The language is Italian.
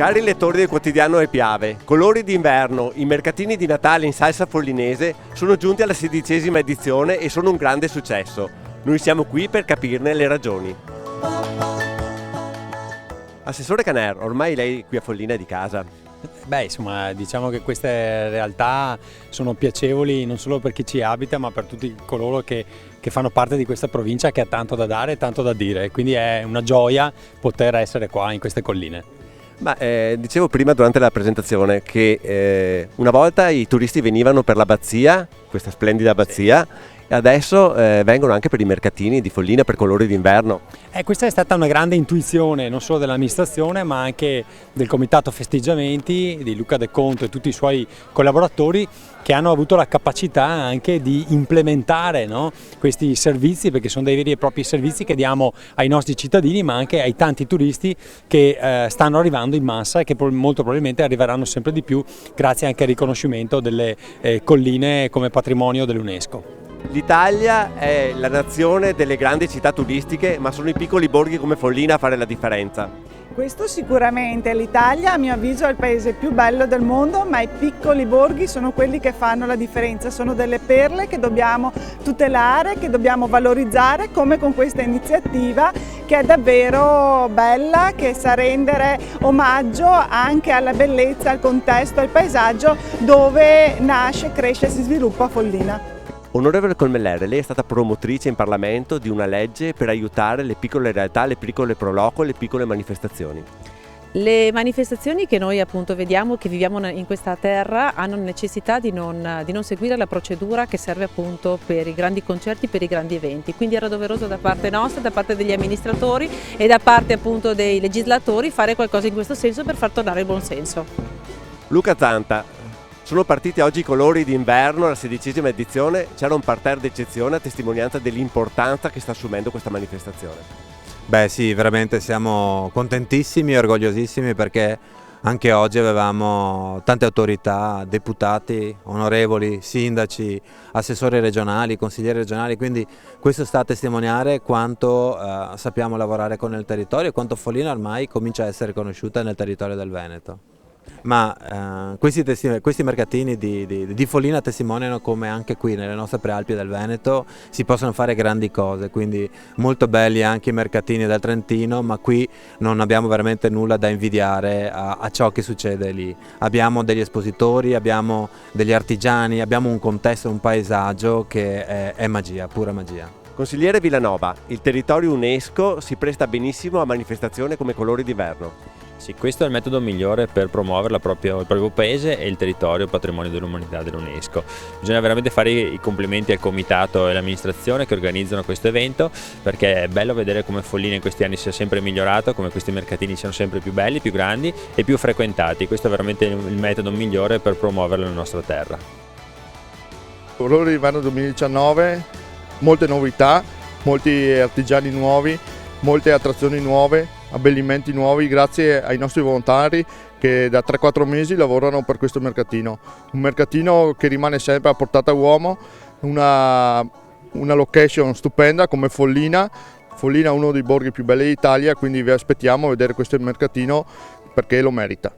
Cari lettori del quotidiano Le Piave, colori d'inverno, i mercatini di Natale in salsa follinese sono giunti alla 16ª edizione e sono un grande successo. Noi siamo qui per capirne le ragioni. Assessore Caner, ormai lei qui a Follina è di casa. Beh, insomma, diciamo che queste realtà sono piacevoli non solo per chi ci abita, ma per tutti coloro che fanno parte di questa provincia che ha tanto da dare e tanto da dire. Quindi è una gioia poter essere qua in queste colline. Ma dicevo prima durante la presentazione che una volta i turisti venivano per l'abbazia, questa splendida abbazia, e adesso vengono anche per i mercatini di Follina, per colori d'inverno. Questa è stata una grande intuizione non solo dell'amministrazione ma anche del comitato festeggiamenti, di Luca De Conto e tutti i suoi collaboratori che hanno avuto la capacità anche di implementare, no, questi servizi, perché sono dei veri e propri servizi che diamo ai nostri cittadini ma anche ai tanti turisti che stanno arrivando in massa e che molto probabilmente arriveranno sempre di più grazie anche al riconoscimento delle colline come patrimonio dell'UNESCO. L'Italia è la nazione delle grandi città turistiche, ma sono i piccoli borghi come Follina a fare la differenza. Questo sicuramente, l'Italia a mio avviso è il paese più bello del mondo, ma i piccoli borghi sono quelli che fanno la differenza, sono delle perle che dobbiamo tutelare, che dobbiamo valorizzare, come con questa iniziativa che è davvero bella, che sa rendere omaggio anche alla bellezza, al contesto, al paesaggio dove nasce, cresce e si sviluppa Follina. Onorevole Colmellere, lei è stata promotrice in Parlamento di una legge per aiutare le piccole realtà, le piccole proloco, le piccole manifestazioni. Le manifestazioni che noi appunto vediamo, che viviamo in questa terra, hanno necessità di non seguire la procedura che serve appunto per i grandi concerti, per i grandi eventi. Quindi era doveroso da parte nostra, da parte degli amministratori e da parte appunto dei legislatori fare qualcosa in questo senso per far tornare il buon senso. Luca Zanta. Sono partiti oggi i colori d'inverno, la 16ª edizione, c'era un parterre d'eccezione a testimonianza dell'importanza che sta assumendo questa manifestazione. Beh sì, veramente siamo contentissimi e orgogliosissimi perché anche oggi avevamo tante autorità, deputati, onorevoli, sindaci, assessori regionali, consiglieri regionali, quindi questo sta a testimoniare quanto sappiamo lavorare con il territorio e quanto Follina ormai comincia a essere conosciuta nel territorio del Veneto. Ma questi mercatini di Follina testimoniano come anche qui nelle nostre prealpi del Veneto si possono fare grandi cose, quindi molto belli anche i mercatini del Trentino, ma qui non abbiamo veramente nulla da invidiare a ciò che succede lì. Abbiamo degli espositori, abbiamo degli artigiani, abbiamo un contesto, un paesaggio che è magia, pura magia. Consigliere Villanova, il territorio UNESCO si presta benissimo a manifestazioni come colori d'inverno. Sì, questo è il metodo migliore per promuovere il proprio paese e il territorio patrimonio dell'umanità dell'UNESCO. Bisogna veramente fare i complimenti al comitato e all'amministrazione che organizzano questo evento, perché è bello vedere come Follina in questi anni sia sempre migliorato, come questi mercatini siano sempre più belli, più grandi e più frequentati. Questo è veramente il metodo migliore per promuovere la nostra terra. Colori d'inverno 2019, molte novità, molti artigiani nuovi, molte attrazioni nuove, abbellimenti nuovi grazie ai nostri volontari che da 3-4 mesi lavorano per questo mercatino. Un mercatino che rimane sempre a portata uomo, una location stupenda come Follina. Follina è uno dei borghi più belli d'Italia, quindi vi aspettiamo a vedere questo mercatino perché lo merita.